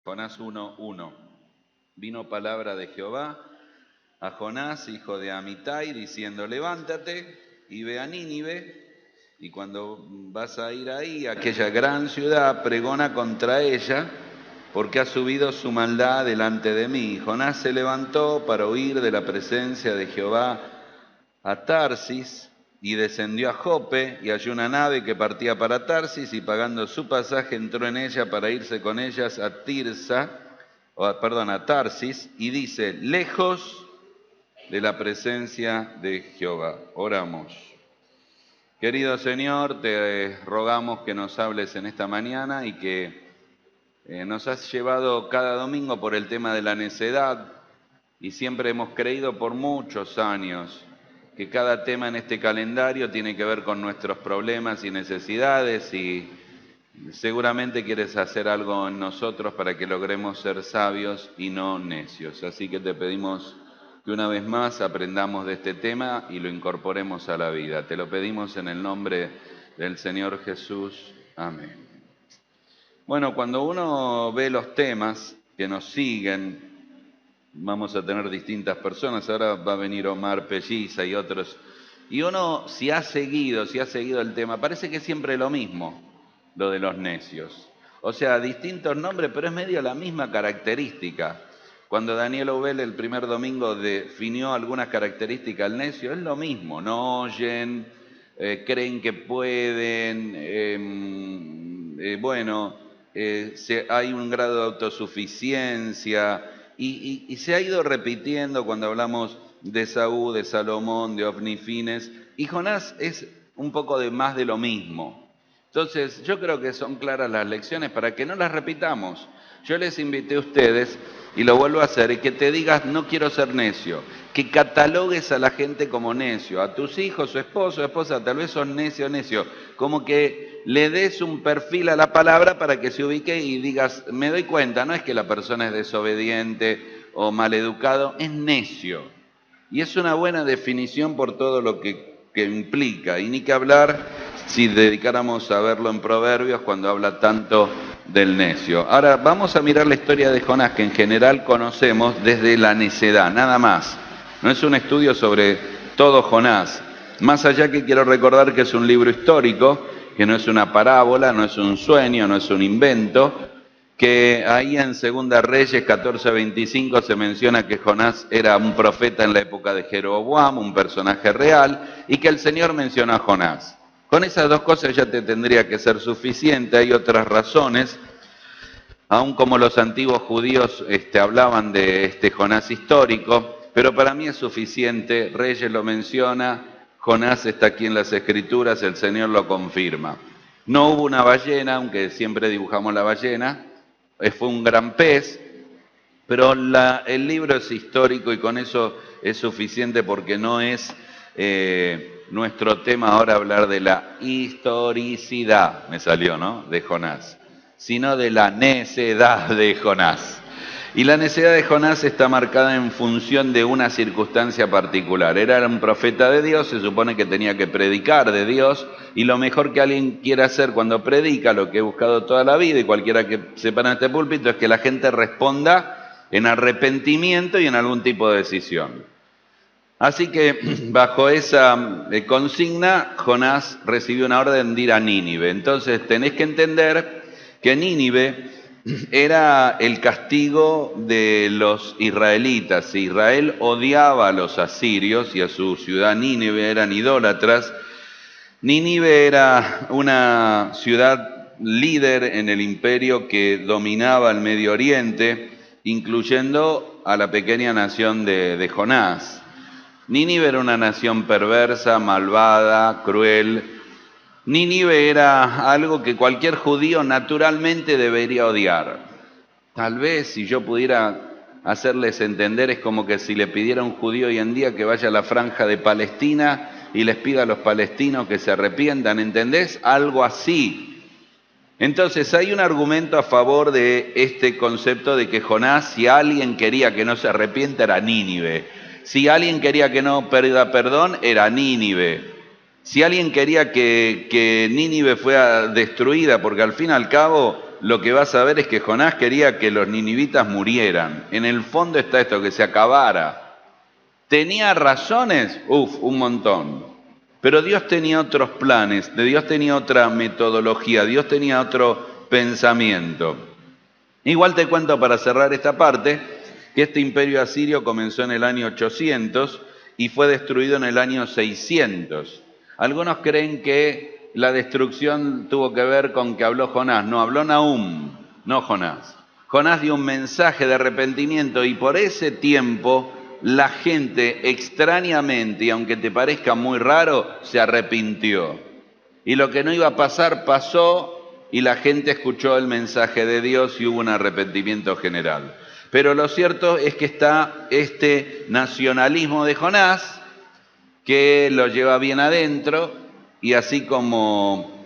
Jonás 1:1. Vino palabra de Jehová a Jonás, hijo de Amitai, diciendo: levántate y ve a Nínive, y cuando vas a ir ahí, a aquella gran ciudad, pregona contra ella, porque ha subido su maldad delante de mí. Jonás se levantó para huir de la presencia de Jehová a Tarsis, y descendió a Jope, y halló una nave que partía para Tarsis, y pagando su pasaje entró en ella para irse con ellas a a Tarsis, y dice: lejos de la presencia de Jehová. Oramos. Querido Señor, te rogamos que nos hables en esta mañana y que nos has llevado cada domingo por el tema de la necedad, y siempre hemos creído por muchos años que cada tema en este calendario tiene que ver con nuestros problemas y necesidades, y seguramente quieres hacer algo en nosotros para que logremos ser sabios y no necios. Así que te pedimos que una vez más aprendamos de este tema y lo incorporemos a la vida. Te lo pedimos en el nombre del Señor Jesús. Amén. Bueno, cuando uno ve los temas que nos siguen, vamos a tener distintas personas. Ahora va a venir Omar Pelliza y otros. Y uno, si ha seguido el tema, parece que es siempre lo mismo, lo de los necios. O sea, distintos nombres, pero es medio la misma característica. Cuando Daniel Obel el primer domingo definió algunas características del necio, es lo mismo. No oyen, creen que pueden, hay un grado de autosuficiencia. Y se ha ido repitiendo cuando hablamos de Saúl, de Salomón, de Ofni y Fines, y Jonás es un poco de más de lo mismo. Entonces, yo creo que son claras las lecciones para que no las repitamos. Yo les invité a ustedes, y lo vuelvo a hacer, y que te digas: no quiero ser necio, que catalogues a la gente como necio, a tus hijos, su esposo, esposa, tal vez son necio, como que le des un perfil a la palabra para que se ubique y digas: me doy cuenta, no es que la persona es desobediente o maleducado, es necio. Y es una buena definición por todo lo que implica, y ni que hablar si dedicáramos a verlo en Proverbios cuando habla tanto del necio. Ahora vamos a mirar la historia de Jonás, que en general conocemos desde la necedad, nada más. No es un estudio sobre todo Jonás, más allá que quiero recordar que es un libro histórico, que no es una parábola, no es un sueño, no es un invento, que ahí en Segunda Reyes 14:25 se menciona que Jonás era un profeta en la época de Jeroboam, un personaje real, y que el Señor menciona a Jonás. Con esas dos cosas ya te tendría que ser suficiente. Hay otras razones, aun como los antiguos judíos hablaban de este Jonás histórico, pero para mí es suficiente. Reyes lo menciona, Jonás está aquí en las Escrituras, el Señor lo confirma. No hubo una ballena, aunque siempre dibujamos la ballena, fue un gran pez, pero el libro es histórico y con eso es suficiente, porque no es nuestro tema ahora hablar de la historicidad, me salió, ¿no?, de Jonás, sino de la necedad de Jonás. Y la necedad de Jonás está marcada en función de una circunstancia particular. Era un profeta de Dios, se supone que tenía que predicar de Dios, y lo mejor que alguien quiere hacer cuando predica, lo que he buscado toda la vida, y cualquiera que sepa en este púlpito, es que la gente responda en arrepentimiento y en algún tipo de decisión. Así que, bajo esa consigna, Jonás recibió una orden de ir a Nínive. Entonces tenés que entender que Nínive era el castigo de los israelitas. Israel odiaba a los asirios y a su ciudad Nínive, eran idólatras. Nínive era una ciudad líder en el imperio que dominaba el Medio Oriente, incluyendo a la pequeña nación de Jonás. Nínive era una nación perversa, malvada, cruel. Nínive era algo que cualquier judío naturalmente debería odiar. Tal vez, si yo pudiera hacerles entender, es como que si le pidiera a un judío hoy en día que vaya a la franja de Palestina y les pida a los palestinos que se arrepientan, ¿entendés? Algo así. Entonces hay un argumento a favor de este concepto de que Jonás, si alguien quería que no se arrepienta, era Nínive. Si alguien quería que no pida perdón, era Nínive. Si alguien quería que Nínive fuera destruida, porque al fin y al cabo lo que vas a ver es que Jonás quería que los ninivitas murieran. En el fondo está esto, que se acabara. ¿Tenía razones? Un montón. Pero Dios tenía otros planes, Dios tenía otra metodología, Dios tenía otro pensamiento. Igual te cuento para cerrar esta parte, que este imperio asirio comenzó en el año 800 y fue destruido en el año 600. Algunos creen que la destrucción tuvo que ver con que habló Jonás. No, habló Nahum, no Jonás. Jonás dio un mensaje de arrepentimiento y por ese tiempo la gente extrañamente, y aunque te parezca muy raro, se arrepintió. Y lo que no iba a pasar, pasó, y la gente escuchó el mensaje de Dios y hubo un arrepentimiento general. Pero lo cierto es que está este nacionalismo de Jonás, que lo lleva bien adentro, y así como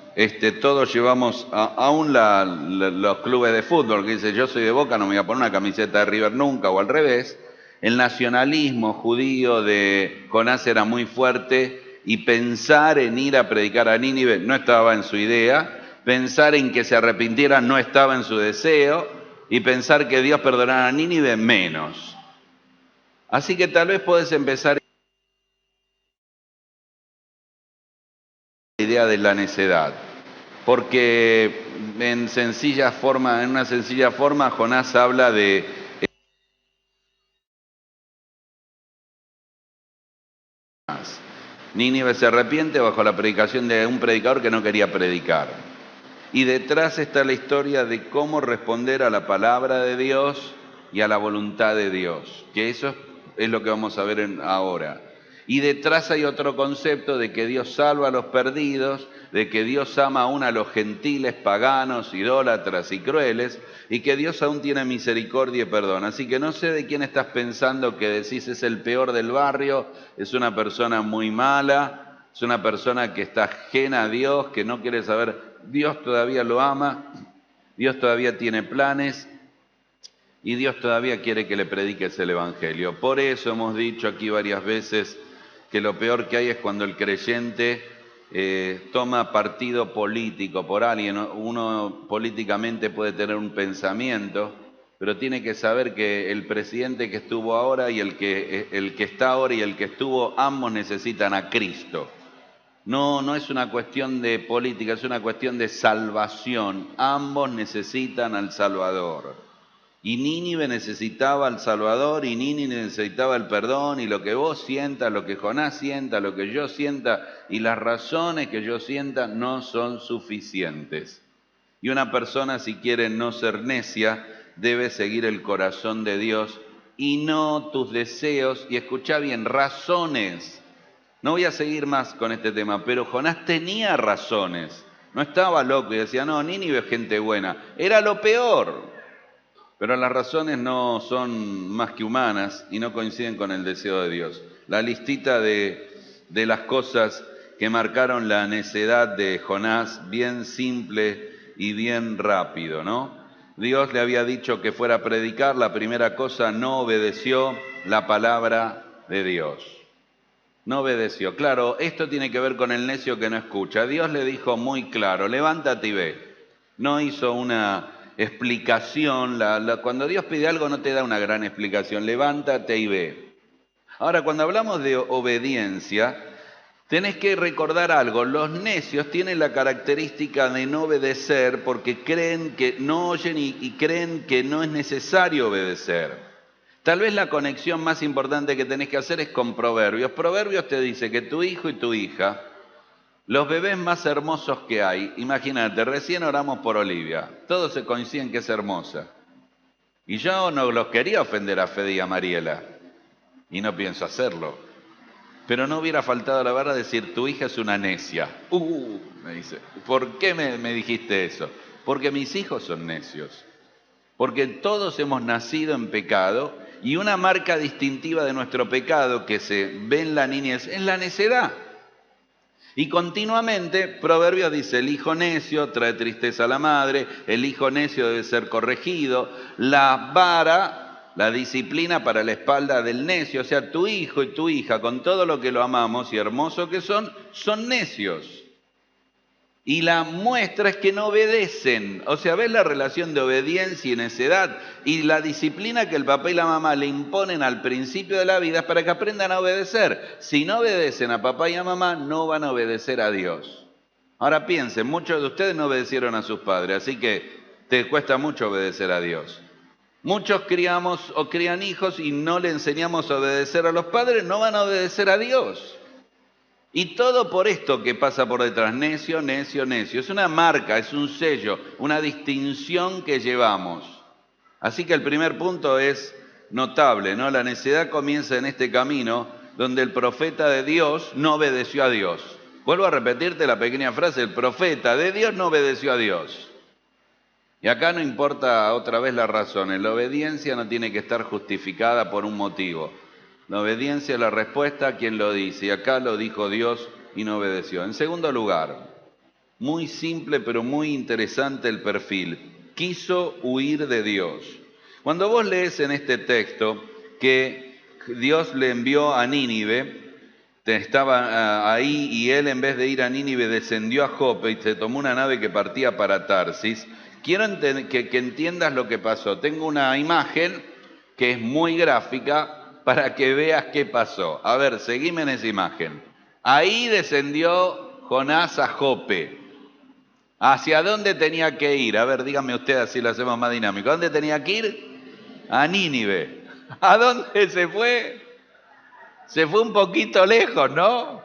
todos llevamos, aún los clubes de fútbol, que dice yo soy de Boca, no me voy a poner una camiseta de River nunca, o al revés, el nacionalismo judío de Jonás era muy fuerte, y pensar en ir a predicar a Nínive no estaba en su idea, pensar en que se arrepintieran no estaba en su deseo, y pensar que Dios perdonara a Nínive menos. Así que tal vez podés empezar la idea de la necedad, porque en una sencilla forma, Jonás habla de Nínive se arrepiente bajo la predicación de un predicador que no quería predicar. Y detrás está la historia de cómo responder a la palabra de Dios y a la voluntad de Dios, que eso es lo que vamos a ver ahora. Y detrás hay otro concepto de que Dios salva a los perdidos, de que Dios ama aún a los gentiles, paganos, idólatras y crueles, y que Dios aún tiene misericordia y perdón. Así que no sé de quién estás pensando que decís es el peor del barrio, es una persona muy mala, es una persona que está ajena a Dios, que no quiere saber. Dios todavía lo ama, Dios todavía tiene planes y Dios todavía quiere que le prediques el Evangelio. Por eso hemos dicho aquí varias veces que lo peor que hay es cuando el creyente toma partido político por alguien. Uno políticamente puede tener un pensamiento, pero tiene que saber que el presidente que estuvo ahora y el que está ahora y el que estuvo, ambos necesitan a Cristo. No es una cuestión de política, es una cuestión de salvación. Ambos necesitan al Salvador. Y Nínive necesitaba al Salvador, y Nínive necesitaba el perdón, y lo que vos sientas, lo que Jonás sienta, lo que yo sienta, y las razones que yo sienta no son suficientes. Y una persona, si quiere no ser necia, debe seguir el corazón de Dios y no tus deseos, y escuchá bien, razones. No voy a seguir más con este tema, pero Jonás tenía razones. No estaba loco y decía, no, Nínive es gente buena. Era lo peor. Pero las razones no son más que humanas y no coinciden con el deseo de Dios. La listita de las cosas que marcaron la necedad de Jonás, bien simple y bien rápido, ¿no? Dios le había dicho que fuera a predicar, la primera cosa, no obedeció la palabra de Dios. No obedeció. Claro, esto tiene que ver con el necio que no escucha. Dios le dijo muy claro, levántate y ve. No hizo una explicación. Cuando Dios pide algo no te da una gran explicación. Levántate y ve. Ahora, cuando hablamos de obediencia, tenés que recordar algo. Los necios tienen la característica de no obedecer porque creen que no oyen y creen que no es necesario obedecer. Tal vez la conexión más importante que tenés que hacer es con Proverbios. Proverbios te dice que tu hijo y tu hija, los bebés más hermosos que hay, imagínate, recién oramos por Olivia, todos se coinciden que es hermosa. Y yo no los quería ofender a Fede y a Mariela, y no pienso hacerlo. Pero no hubiera faltado la verdad decir, tu hija es una necia. Me dice, ¿por qué me dijiste eso? Porque mis hijos son necios. Porque todos hemos nacido en pecado. Y una marca distintiva de nuestro pecado que se ve en la niñez es la necedad. Y continuamente Proverbios dice, el hijo necio trae tristeza a la madre, el hijo necio debe ser corregido, la vara, la disciplina para la espalda del necio, o sea, tu hijo y tu hija, con todo lo que lo amamos y hermoso que son necios. Y la muestra es que no obedecen. O sea, ves la relación de obediencia y necedad y la disciplina que el papá y la mamá le imponen al principio de la vida es para que aprendan a obedecer. Si no obedecen a papá y a mamá, no van a obedecer a Dios. Ahora piensen, muchos de ustedes no obedecieron a sus padres, así que te cuesta mucho obedecer a Dios. Muchos criamos o crían hijos y no le enseñamos a obedecer a los padres, no van a obedecer a Dios. Y todo por esto que pasa por detrás, necio, necio, necio. Es una marca, es un sello, una distinción que llevamos. Así que el primer punto es notable, ¿no? La necedad comienza en este camino donde el profeta de Dios no obedeció a Dios. Vuelvo a repetirte la pequeña frase, el profeta de Dios no obedeció a Dios. Y acá no importa otra vez la razón, la obediencia no tiene que estar justificada por un motivo. La obediencia es la respuesta a quien lo dice, y acá lo dijo Dios y no obedeció. En segundo lugar, muy simple pero muy interesante el perfil, quiso huir de Dios. Cuando vos lees en este texto que Dios le envió a Nínive, estaba ahí y él en vez de ir a Nínive descendió a Jope y se tomó una nave que partía para Tarsis. Quiero que entiendas lo que pasó. Tengo una imagen que es muy gráfica para que veas qué pasó. A ver, seguime en esa imagen. Ahí descendió Jonás a Jope. ¿Hacia dónde tenía que ir? A ver, dígame usted, así lo hacemos más dinámico. ¿A dónde tenía que ir? A Nínive. ¿A dónde se fue? Se fue un poquito lejos, ¿no?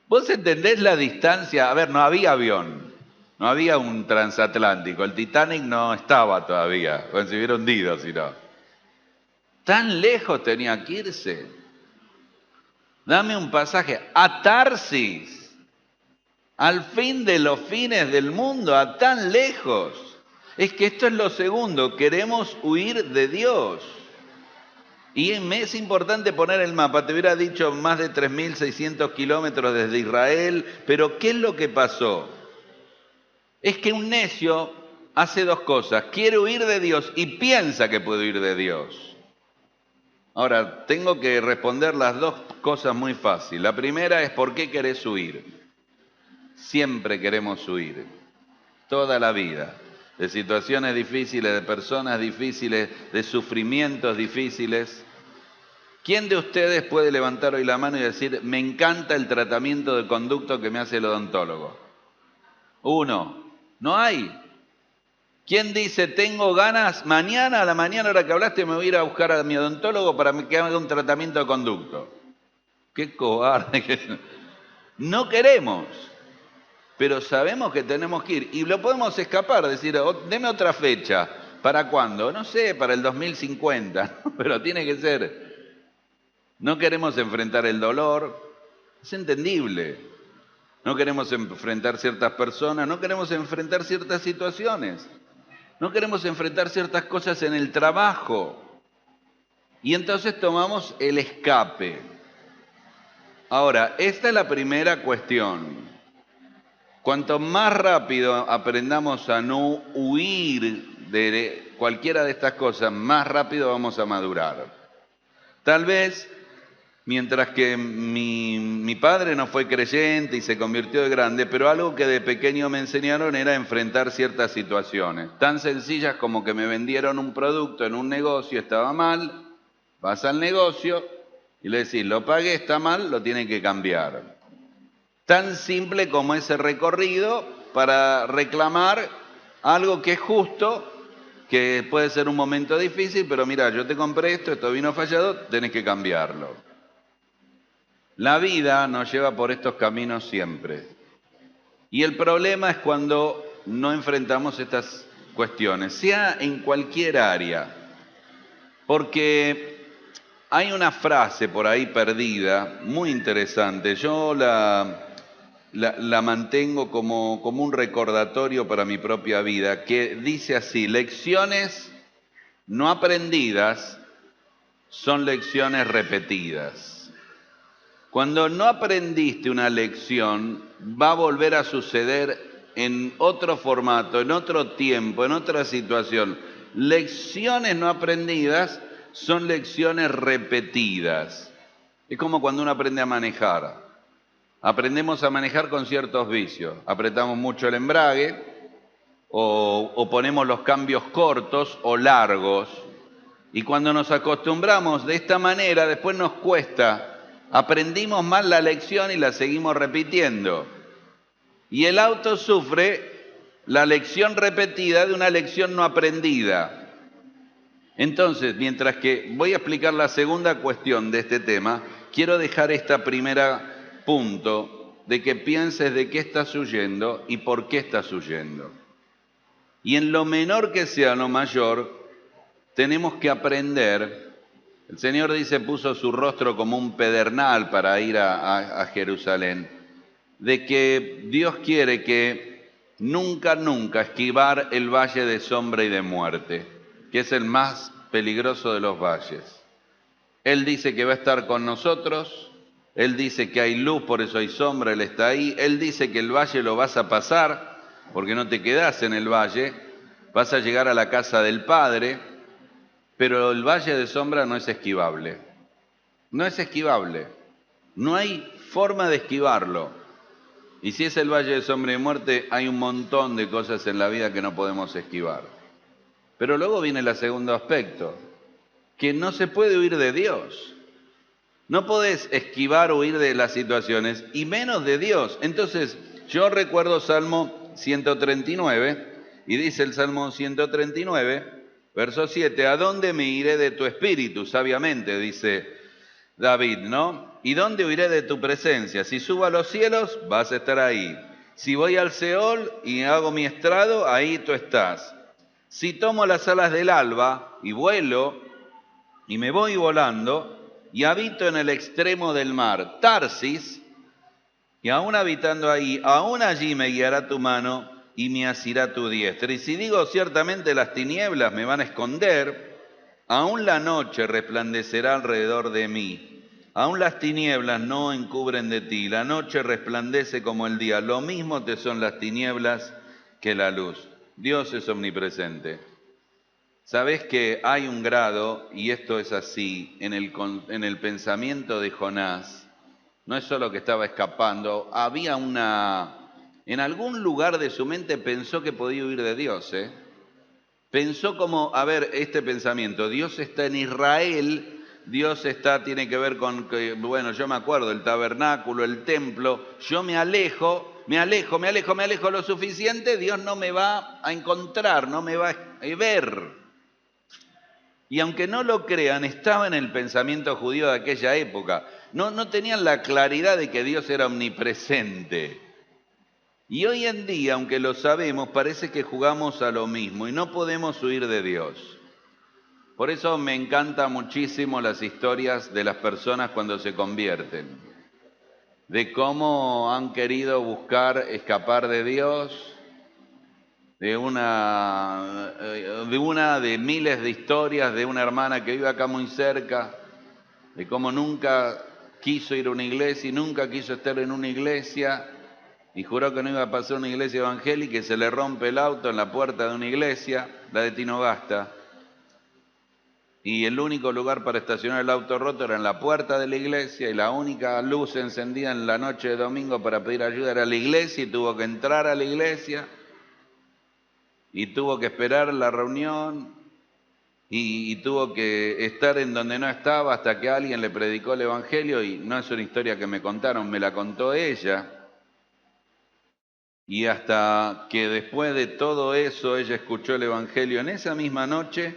¿Vos entendés la distancia? A ver, no había avión, no había un transatlántico, el Titanic no estaba todavía, cuando se hubiera hundido, si no. Tan lejos tenía que irse. Dame un pasaje a Tarsis, al fin de los fines del mundo, a tan lejos. Es que esto es lo segundo, queremos huir de Dios. Y me es importante poner el mapa, te hubiera dicho más de 3.600 kilómetros desde Israel, pero ¿qué es lo que pasó? Es que un necio hace dos cosas, quiere huir de Dios y piensa que puede huir de Dios. Ahora, tengo que responder las dos cosas muy fácil. La primera es ¿por qué querés huir? Siempre queremos huir, toda la vida, de situaciones difíciles, de personas difíciles, de sufrimientos difíciles. ¿Quién de ustedes puede levantar hoy la mano y decir, me encanta el tratamiento de conducto que me hace el odontólogo? Uno, no hay. ¿Quién dice, tengo ganas, mañana a la mañana, hora que hablaste, me voy a ir a buscar a mi odontólogo para que haga un tratamiento de conducto? Qué cobarde. No queremos, pero sabemos que tenemos que ir. Y lo podemos escapar, decir, deme otra fecha. ¿Para cuándo? No sé, para el 2050, pero tiene que ser. No queremos enfrentar el dolor, es entendible. No queremos enfrentar ciertas personas, no queremos enfrentar ciertas situaciones. No queremos enfrentar ciertas cosas en el trabajo. Y entonces tomamos el escape. Ahora, esta es la primera cuestión. Cuanto más rápido aprendamos a no huir de cualquiera de estas cosas, más rápido vamos a madurar. Tal vez, mientras que mi padre no fue creyente y se convirtió de grande, pero algo que de pequeño me enseñaron era enfrentar ciertas situaciones, tan sencillas como que me vendieron un producto en un negocio, estaba mal, vas al negocio y le decís, lo pagué, está mal, lo tienen que cambiar. Tan simple como ese recorrido para reclamar algo que es justo, que puede ser un momento difícil, pero mira, yo te compré esto vino fallado, tenés que cambiarlo. La vida nos lleva por estos caminos siempre. Y el problema es cuando no enfrentamos estas cuestiones, sea en cualquier área. Porque hay una frase por ahí perdida, muy interesante. Yo la mantengo como un recordatorio para mi propia vida, que dice así, lecciones no aprendidas son lecciones repetidas. Cuando no aprendiste una lección, va a volver a suceder en otro formato, en otro tiempo, en otra situación. Lecciones no aprendidas son lecciones repetidas. Es como cuando uno aprende a manejar. Aprendemos a manejar con ciertos vicios. Apretamos mucho el embrague o ponemos los cambios cortos o largos. Y cuando nos acostumbramos de esta manera, después nos cuesta. Aprendimos mal la lección y la seguimos repitiendo. Y el auto sufre la lección repetida de una lección no aprendida. Entonces, mientras que voy a explicar la segunda cuestión de este tema, quiero dejar esta primera punto de que pienses de qué estás huyendo y por qué estás huyendo. Y en lo menor que sea lo mayor, tenemos que aprender. El Señor dice, puso su rostro como un pedernal para ir a Jerusalén, de que Dios quiere que nunca esquivar el valle de sombra y de muerte, que es el más peligroso de los valles. Él dice que va a estar con nosotros, Él dice que hay luz, por eso hay sombra, Él está ahí. Él dice que el valle lo vas a pasar, porque no te quedás en el valle, vas a llegar a la casa del Padre, pero el valle de sombra no es esquivable. No es esquivable. No hay forma de esquivarlo. Y si es el valle de sombra y muerte, hay un montón de cosas en la vida que no podemos esquivar. Pero luego viene el segundo aspecto, que no se puede huir de Dios. No podés esquivar o huir de las situaciones, y menos de Dios. Entonces, yo recuerdo Salmo 139, y dice el Salmo 139, verso 7, ¿a dónde me iré de tu espíritu? Sabiamente, dice David, ¿no? ¿Y dónde huiré de tu presencia? Si subo a los cielos, vas a estar ahí. Si voy al Seol y hago mi estrado, ahí tú estás. Si tomo las alas del alba y vuelo, y me voy volando, y habito en el extremo del mar, Tarsis, y aún habitando ahí, aún allí me guiará tu mano y me asirá tu diestra. Y si digo ciertamente las tinieblas me van a esconder, aún la noche resplandecerá alrededor de mí. Aún las tinieblas no encubren de ti, la noche resplandece como el día. Lo mismo te son las tinieblas que la luz. Dios es omnipresente. Sabés que hay un grado, y esto es así, en el pensamiento de Jonás. No es solo que estaba escapando, había en algún lugar de su mente pensó que podía huir de Dios, ¿eh? Pensó como, a ver, este pensamiento, Dios está en Israel, Dios tiene que ver con, bueno, yo me acuerdo, el tabernáculo, el templo, yo me alejo lo suficiente, Dios no me va a encontrar, no me va a ver. Y aunque no lo crean, estaba en el pensamiento judío de aquella época. No tenían la claridad de que Dios era omnipresente. Y hoy en día, aunque lo sabemos, parece que jugamos a lo mismo y no podemos huir de Dios. Por eso me encantan muchísimo las historias de las personas cuando se convierten, de cómo han querido buscar escapar de Dios, de miles de historias de una hermana que vive acá muy cerca, de cómo nunca quiso ir a una iglesia y nunca quiso estar en una iglesia y juró que no iba a pasar a una iglesia evangélica y se le rompe el auto en la puerta de una iglesia, la de Tinogasta, y el único lugar para estacionar el auto roto era en la puerta de la iglesia y la única luz encendida en la noche de domingo para pedir ayuda era la iglesia y tuvo que entrar a la iglesia. Y tuvo que esperar la reunión y tuvo que estar en donde no estaba hasta que alguien le predicó el Evangelio, y no es una historia que me contaron, me la contó ella. Y hasta que después de todo eso ella escuchó el Evangelio en esa misma noche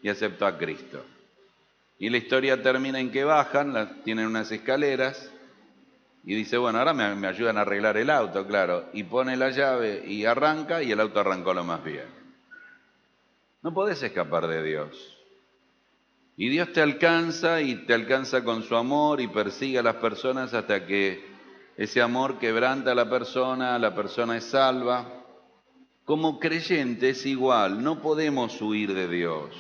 y aceptó a Cristo. Y la historia termina en que bajan, tienen unas escaleras, y dice, bueno, ahora me ayudan a arreglar el auto, claro. Y pone la llave y arranca, y el auto arrancó lo más bien. No podés escapar de Dios. Y Dios te alcanza, y te alcanza con su amor, y persigue a las personas hasta que ese amor quebranta a la persona es salva. Como creyentes igual, no podemos huir de Dios.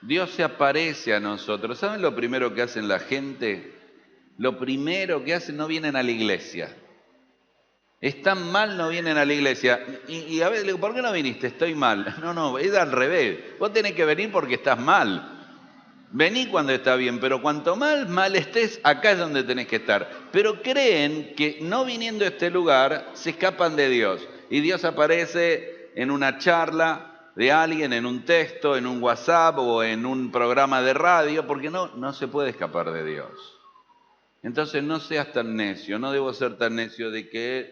Dios se aparece a nosotros. ¿Saben lo primero que hacen la gente? Lo primero que hacen, no vienen a la iglesia. Están mal, no vienen a la iglesia. Y a veces le digo, ¿por qué no viniste? Estoy mal. No, es al revés. Vos tenés que venir porque estás mal. Vení cuando está bien, pero cuanto más mal estés, acá es donde tenés que estar. Pero creen que no viniendo a este lugar, se escapan de Dios. Y Dios aparece en una charla de alguien, en un texto, en un WhatsApp o en un programa de radio, porque no se puede escapar de Dios. Entonces no seas tan necio, no debo ser tan necio de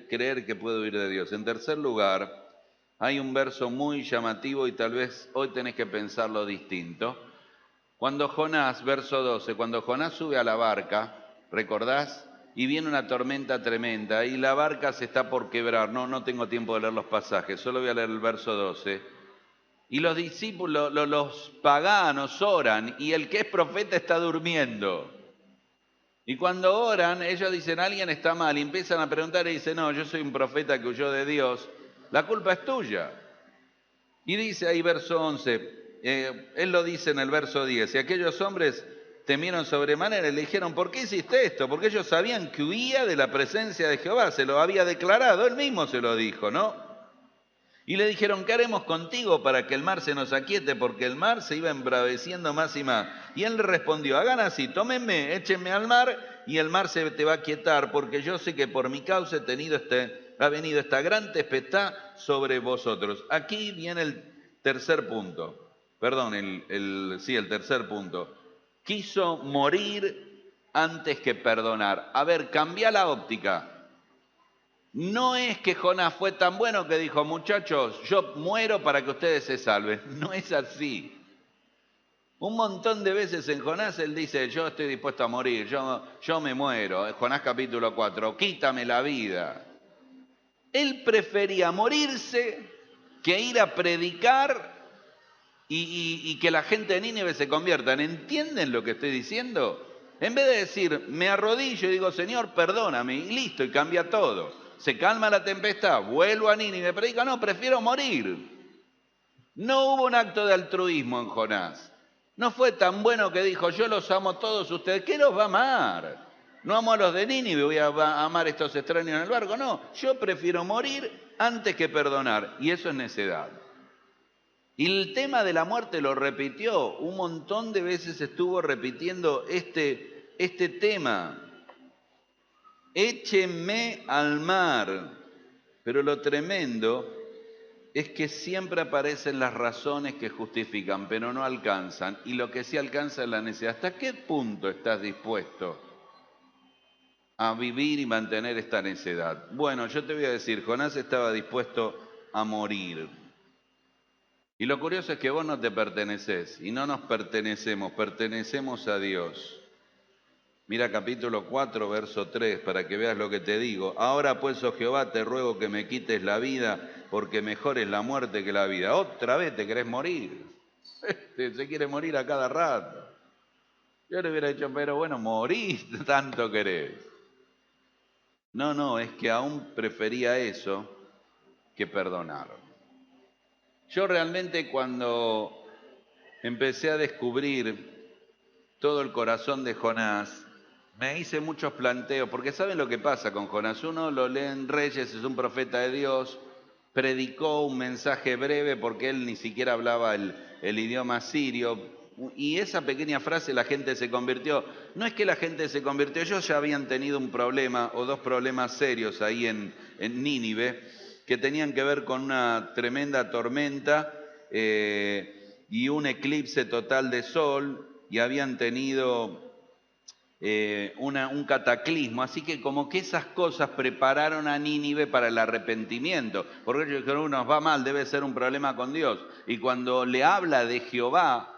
creer que puedo huir de Dios. En tercer lugar, hay un verso muy llamativo y tal vez hoy tenés que pensarlo distinto. Cuando Jonás, verso 12, cuando Jonás sube a la barca, ¿recordás? Y viene una tormenta tremenda y la barca se está por quebrar. No tengo tiempo de leer los pasajes, solo voy a leer el verso 12. Y los discípulos, los paganos oran y el que es profeta está durmiendo. Y cuando oran, ellos dicen, alguien está mal, y empiezan a preguntar y dicen, no, yo soy un profeta que huyó de Dios, la culpa es tuya. Y dice ahí verso 11, él lo dice en el verso 10, y aquellos hombres temieron sobremanera y le dijeron, ¿por qué hiciste esto? Porque ellos sabían que huía de la presencia de Jehová, se lo había declarado, él mismo se lo dijo, ¿no? Y le dijeron, ¿qué haremos contigo para que el mar se nos aquiete? Porque el mar se iba embraveciendo más y más. Y él le respondió, hagan así, tómenme, échenme al mar y el mar se te va a aquietar, porque yo sé que por mi causa ha venido esta gran tempestad sobre vosotros. Aquí viene el tercer punto. Perdón, el tercer punto. Quiso morir antes que perdonar. A ver, cambia la óptica. No es que Jonás fue tan bueno que dijo, muchachos, yo muero para que ustedes se salven. No es así. Un montón de veces en Jonás él dice, yo estoy dispuesto a morir, yo me muero. Jonás capítulo 4, quítame la vida. Él prefería morirse que ir a predicar y que la gente de Nínive se conviertan. ¿Entienden lo que estoy diciendo? En vez de decir, me arrodillo y digo, Señor, perdóname, y listo, y cambia todo. Se calma la tempestad, vuelvo a Nínive, predica, no, prefiero morir. No hubo un acto de altruismo en Jonás. No fue tan bueno que dijo, yo los amo todos ustedes. ¿Qué los va a amar? No amo a los de Nínive, voy a amar a estos extraños en el barco. No, yo prefiero morir antes que perdonar. Y eso es necedad. Y el tema de la muerte lo repitió. Un montón de veces estuvo repitiendo este tema. Échenme al mar. Pero lo tremendo es que siempre aparecen las razones que justifican, pero no alcanzan. Y lo que sí alcanza es la necesidad. ¿Hasta qué punto estás dispuesto a vivir y mantener esta necedad? Bueno, yo te voy a decir, Jonás estaba dispuesto a morir. Y lo curioso es que vos no te pertenecés y no nos pertenecemos, pertenecemos a Dios. Mira capítulo 4, verso 3, para que veas lo que te digo. Ahora pues, oh Jehová, te ruego que me quites la vida, porque mejor es la muerte que la vida. Otra vez te querés morir. Se quiere morir a cada rato. Yo le hubiera dicho, pero bueno, morís, tanto querés. No, es que aún prefería eso que perdonar. Yo realmente cuando empecé a descubrir todo el corazón de Jonás, me hice muchos planteos, porque ¿saben lo que pasa con Jonás? Uno lo lee en Reyes, es un profeta de Dios, predicó un mensaje breve porque él ni siquiera hablaba el idioma sirio, y esa pequeña frase la gente se convirtió. No es que la gente se convirtió, ellos ya habían tenido un problema o dos problemas serios ahí en Nínive, que tenían que ver con una tremenda tormenta y un eclipse total de sol, y habían tenido un cataclismo, así que como que esas cosas prepararon a Nínive para el arrepentimiento, porque ellos dijeron, nos va mal, debe ser un problema con Dios, y cuando le habla de Jehová,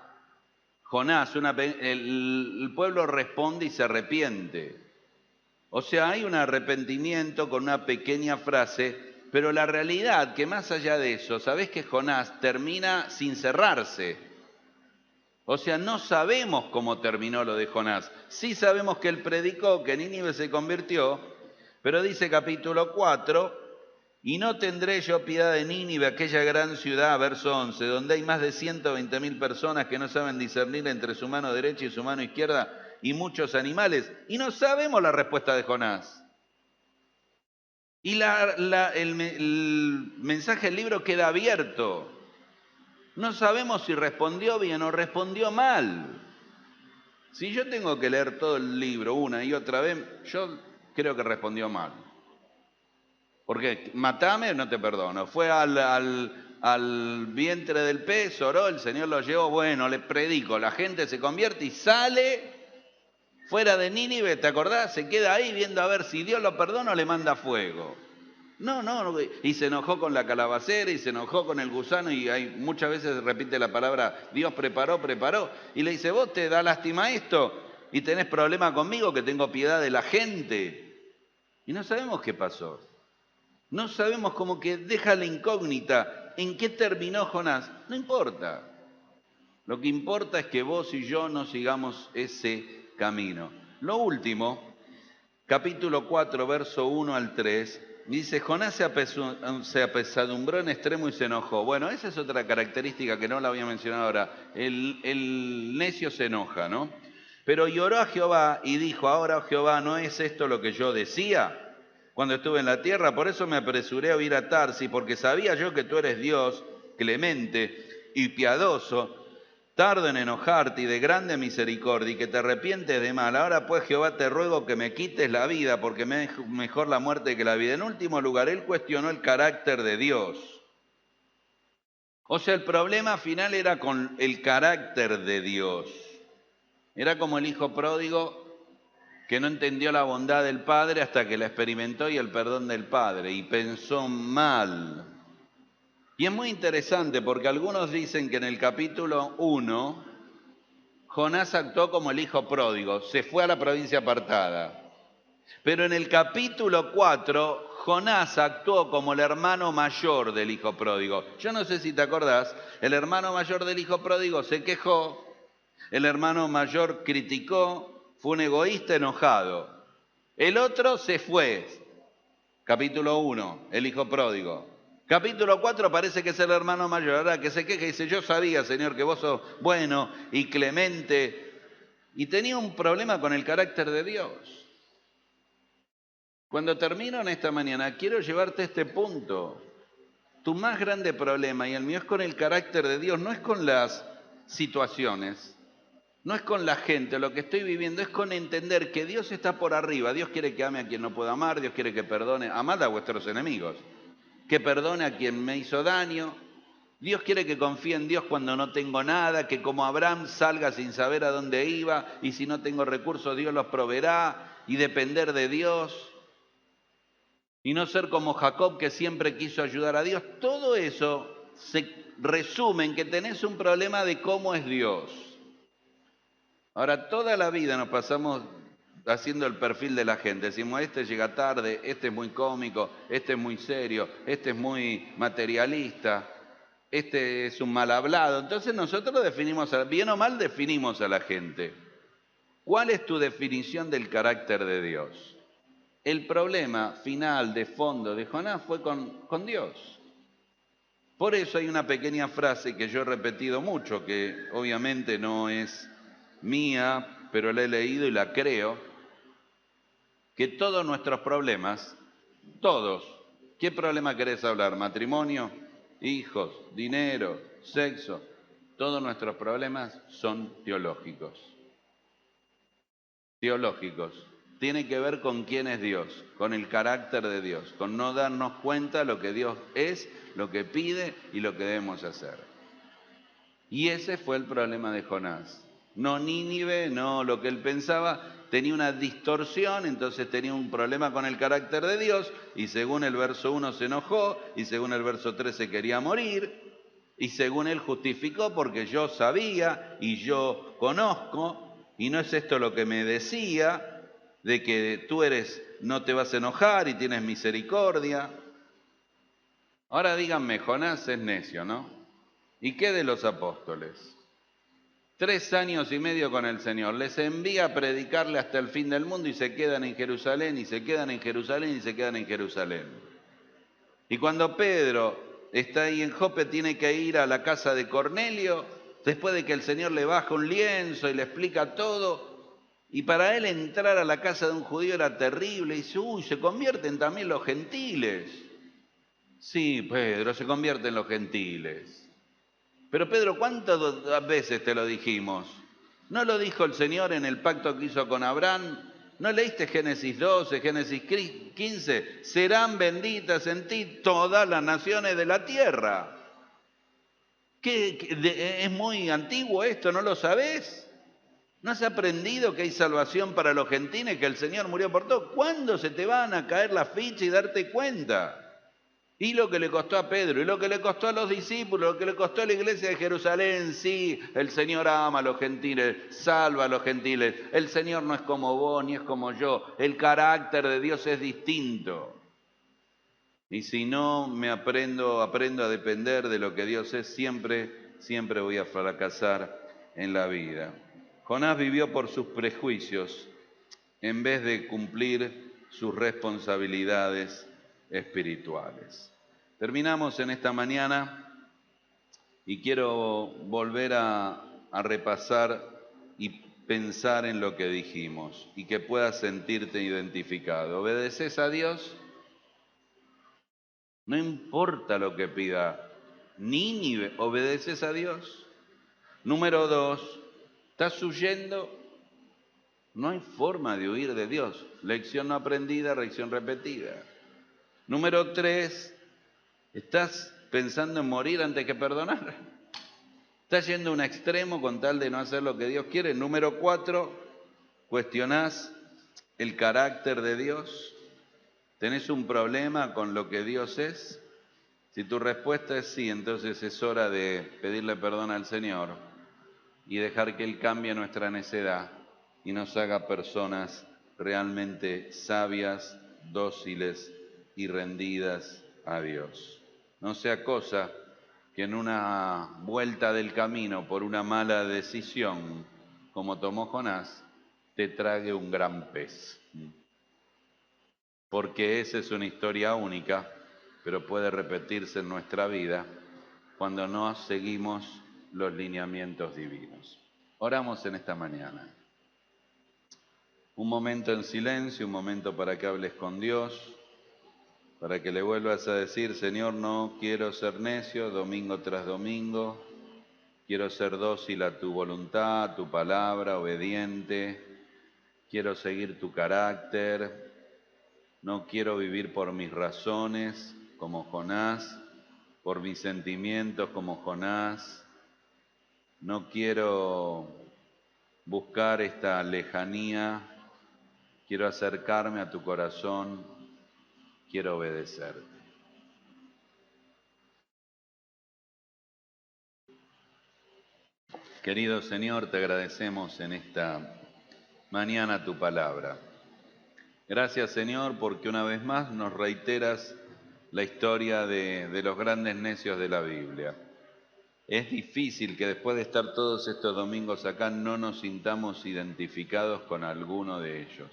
Jonás, el pueblo responde y se arrepiente. O sea, hay un arrepentimiento con una pequeña frase, pero la realidad que más allá de eso, sabés que Jonás termina sin cerrarse. O sea, no sabemos cómo terminó lo de Jonás. Sí sabemos que él predicó, que Nínive se convirtió, pero dice capítulo 4, y no tendré yo piedad de Nínive, aquella gran ciudad, verso 11, donde hay más de 120.000 personas que no saben discernir entre su mano derecha y su mano izquierda, y muchos animales. Y no sabemos la respuesta de Jonás. Y el mensaje del libro queda abierto. No sabemos si respondió bien o respondió mal. Si yo tengo que leer todo el libro una y otra vez, yo creo que respondió mal. Porque matame, no te perdono. Fue al vientre del pez, oró, el Señor lo llevó, bueno, le predico, la gente se convierte y sale fuera de Nínive, ¿te acordás? Se queda ahí viendo a ver si Dios lo perdona o le manda fuego. No, y se enojó con la calabacera y se enojó con el gusano y hay, muchas veces repite la palabra, Dios preparó, y le dice, vos te da lástima esto y tenés problema conmigo que tengo piedad de la gente. Y no sabemos qué pasó. No sabemos, como que deja la incógnita. ¿En qué terminó Jonás? No importa. Lo que importa es que vos y yo no sigamos ese camino. Lo último, capítulo 4, verso 1 al 3, dice, Jonás se apesadumbró en extremo y se enojó. Bueno, esa es otra característica que no la voy a mencionar ahora. El necio se enoja, ¿no? Pero lloró a Jehová y dijo, ahora, oh Jehová, ¿no es esto lo que yo decía cuando estuve en la tierra? Por eso me apresuré a ir a Tarsis, porque sabía yo que tú eres Dios clemente y piadoso, tardo en enojarte y de grande misericordia, y que te arrepientes de mal. Ahora pues, Jehová, te ruego que me quites la vida, porque me es mejor la muerte que la vida. En último lugar, él cuestionó el carácter de Dios. O sea, el problema final era con el carácter de Dios. Era como el hijo pródigo que no entendió la bondad del Padre hasta que la experimentó y el perdón del Padre, y pensó mal. Y es muy interesante porque algunos dicen que en el capítulo 1, Jonás actuó como el hijo pródigo, se fue a la provincia apartada. Pero en el capítulo 4, Jonás actuó como el hermano mayor del hijo pródigo. Yo no sé si te acordás, el hermano mayor del hijo pródigo se quejó, el hermano mayor criticó, fue un egoísta enojado. El otro se fue, capítulo 1, el hijo pródigo. Capítulo 4 parece que es el hermano mayor, ahora que se queja y dice, yo sabía, Señor, que vos sos bueno y clemente. Y tenía un problema con el carácter de Dios. Cuando termino en esta mañana, quiero llevarte a este punto. Tu más grande problema, y el mío, es con el carácter de Dios, no es con las situaciones, no es con la gente, lo que estoy viviendo es con entender que Dios está por arriba. Dios quiere que ame a quien no pueda amar, Dios quiere que perdone, amad a vuestros enemigos, que perdone a quien me hizo daño. Dios quiere que confíe en Dios cuando no tengo nada, que como Abraham salga sin saber a dónde iba, y si no tengo recursos Dios los proveerá, y depender de Dios, y no ser como Jacob, que siempre quiso ayudar a Dios. Todo eso se resume en que tenés un problema de cómo es Dios. Ahora, toda la vida nos pasamos haciendo el perfil de la gente. Decimos, este llega tarde, este es muy cómico, este es muy serio, este es muy materialista, este es un mal hablado. Entonces nosotros definimos, bien o mal definimos a la gente. ¿Cuál es tu definición del carácter de Dios? El problema final, de fondo de Jonás fue con Dios. Por eso hay una pequeña frase que yo he repetido mucho, que obviamente no es mía, pero la he leído y la creo, que todos nuestros problemas, todos, ¿qué problema querés hablar? ¿Matrimonio? ¿Hijos? ¿Dinero? ¿Sexo? Todos nuestros problemas son teológicos. Teológicos. Tiene que ver con quién es Dios, con el carácter de Dios, con no darnos cuenta lo que Dios es, lo que pide y lo que debemos hacer. Y ese fue el problema de Jonás. No Nínive, no lo que él pensaba, tenía una distorsión, entonces tenía un problema con el carácter de Dios, y según el verso 1 se enojó, y según el verso 3 se quería morir, y según él justificó, porque yo sabía y yo conozco, y no es esto lo que me decía, de que tú no te vas a enojar y tienes misericordia. Ahora díganme, Jonás es necio, ¿no? ¿Y qué de los apóstoles? 3 años y medio con el Señor, les envía a predicarle hasta el fin del mundo y se quedan en Jerusalén, y se quedan en Jerusalén, y se quedan en Jerusalén. Y cuando Pedro está ahí en Jope, tiene que ir a la casa de Cornelio, después de que el Señor le baja un lienzo y le explica todo, y para él entrar a la casa de un judío era terrible, y dice, uy, se convierten también los gentiles. Sí, Pedro, se convierten los gentiles. Pero Pedro, ¿cuántas veces te lo dijimos? ¿No lo dijo el Señor en el pacto que hizo con Abraham? ¿No leíste Génesis 12, Génesis 15? Serán benditas en ti todas las naciones de la tierra. Es muy antiguo esto, ¿no lo sabés? ¿No has aprendido que hay salvación para los gentiles, que el Señor murió por todos? ¿Cuándo se te van a caer las fichas y darte cuenta? Y lo que le costó a Pedro, y lo que le costó a los discípulos, lo que le costó a la iglesia de Jerusalén, sí, el Señor ama a los gentiles, salva a los gentiles. El Señor no es como vos, ni es como yo. El carácter de Dios es distinto. Y si no me aprendo a depender de lo que Dios es, siempre voy a fracasar en la vida. Jonás vivió por sus prejuicios en vez de cumplir sus responsabilidades espirituales. Terminamos en esta mañana y quiero volver a repasar y pensar en lo que dijimos y que puedas sentirte identificado. ¿Obedeces a Dios? No importa lo que pida, Nínive, ¿obedeces a Dios? Número 2, ¿estás huyendo? No hay forma de huir de Dios. Lección no aprendida, lección repetida. Número 3, ¿estás pensando en morir antes que perdonar? ¿Estás yendo a un extremo con tal de no hacer lo que Dios quiere? Número 4, ¿cuestionás el carácter de Dios? ¿Tenés un problema con lo que Dios es? Si tu respuesta es sí, entonces es hora de pedirle perdón al Señor y dejar que Él cambie nuestra necedad y nos haga personas realmente sabias, dóciles y rendidas a Dios. No sea cosa que en una vuelta del camino por una mala decisión, como tomó Jonás, te trague un gran pez. Porque esa es una historia única, pero puede repetirse en nuestra vida cuando no seguimos los lineamientos divinos. Oramos en esta mañana. Un momento en silencio, un momento para que hables con Dios, para que le vuelvas a decir, Señor, no quiero ser necio domingo tras domingo, quiero ser dócil a tu voluntad, a tu palabra, obediente, quiero seguir tu carácter, no quiero vivir por mis razones como Jonás, por mis sentimientos como Jonás, no quiero buscar esta lejanía, quiero acercarme a tu corazón, quiero obedecerte. Querido Señor, te agradecemos en esta mañana tu palabra. Gracias, Señor, porque una vez más nos reiteras la historia de los grandes necios de la Biblia. Es difícil que después de estar todos estos domingos acá no nos sintamos identificados con alguno de ellos.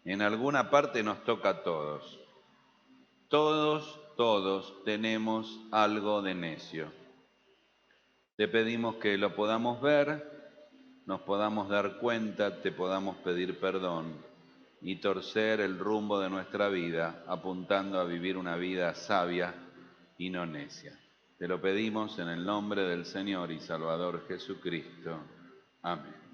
En alguna parte nos toca a todos. Todos tenemos algo de necio. Te pedimos que lo podamos ver, nos podamos dar cuenta, te podamos pedir perdón y torcer el rumbo de nuestra vida apuntando a vivir una vida sabia y no necia. Te lo pedimos en el nombre del Señor y Salvador Jesucristo. Amén.